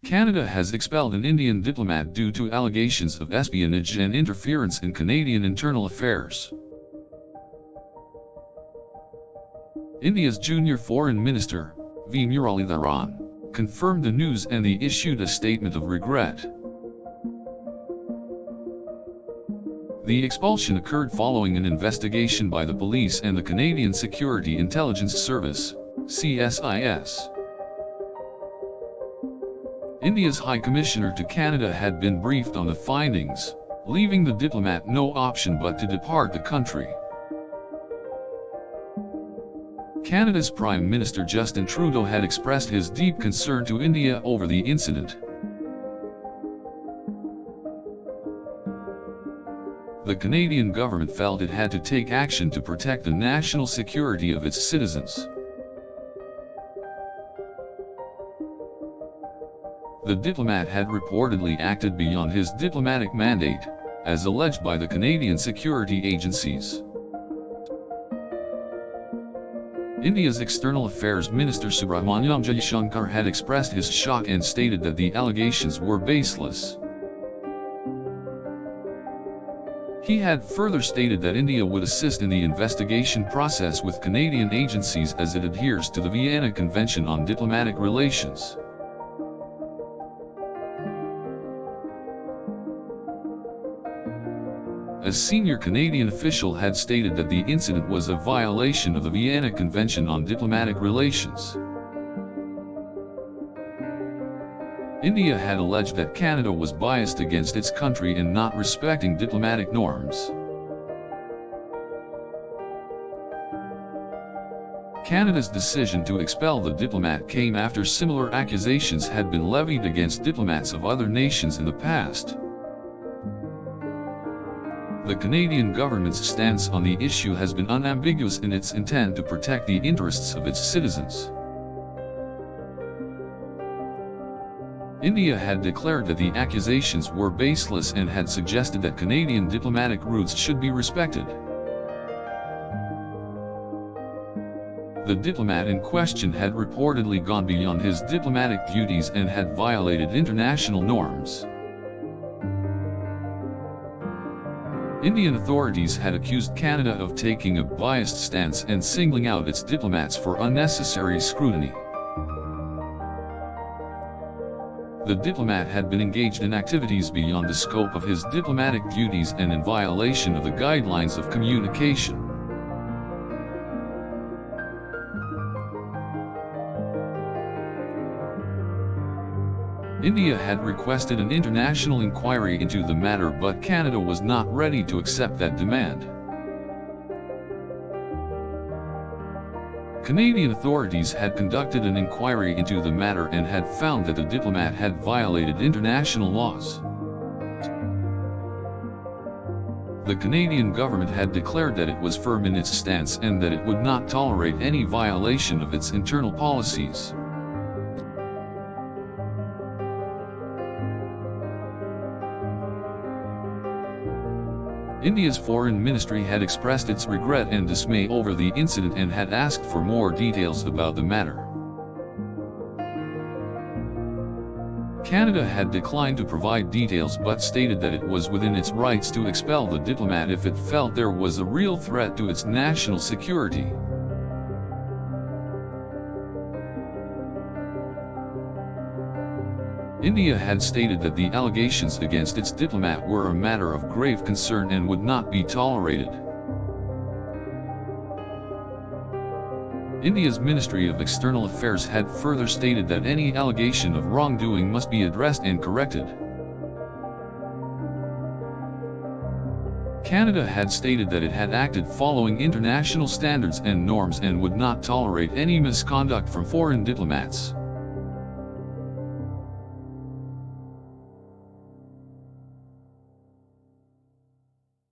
Canada has expelled an Indian diplomat due to allegations of espionage and interference in Canadian internal affairs. India's junior foreign minister, V. Muralidharan, confirmed the news and issued a statement of regret. The expulsion occurred following an investigation by the police and the Canadian Security Intelligence Service, CSIS. India's High Commissioner to Canada had been briefed on the findings, leaving the diplomat no option but to depart the country. Canada's Prime Minister Justin Trudeau had expressed his deep concern to India over the incident. The Canadian government felt it had to take action to protect the national security of its citizens. The diplomat had reportedly acted beyond his diplomatic mandate, as alleged by the Canadian security agencies. India's External Affairs Minister Subrahmanyam Jaishankar had expressed his shock and stated that the allegations were baseless. He had further stated that India would assist in the investigation process with Canadian agencies as it adheres to the Vienna Convention on Diplomatic Relations. A senior Canadian official had stated that the incident was a violation of the Vienna Convention on Diplomatic Relations. India had alleged that Canada was biased against its country and not respecting diplomatic norms. Canada's decision to expel the diplomat came after similar accusations had been levied against diplomats of other nations in the past. The Canadian government's stance on the issue has been unambiguous in its intent to protect the interests of its citizens. India had declared that the accusations were baseless and had suggested that Canadian diplomatic routes should be respected. The diplomat in question had reportedly gone beyond his diplomatic duties and had violated international norms. Indian authorities had accused Canada of taking a biased stance and singling out its diplomats for unnecessary scrutiny. The diplomat had been engaged in activities beyond the scope of his diplomatic duties and in violation of the guidelines of communication. India had requested an international inquiry into the matter, but Canada was not ready to accept that demand. Canadian authorities had conducted an inquiry into the matter and had found that the diplomat had violated international laws. The Canadian government had declared that it was firm in its stance and that it would not tolerate any violation of its internal policies. India's foreign ministry had expressed its regret and dismay over the incident and had asked for more details about the matter. Canada had declined to provide details but stated that it was within its rights to expel the diplomat if it felt there was a real threat to its national security. India had stated that the allegations against its diplomat were a matter of grave concern and would not be tolerated. India's Ministry of External Affairs had further stated that any allegation of wrongdoing must be addressed and corrected. Canada had stated that it had acted following international standards and norms and would not tolerate any misconduct from foreign diplomats.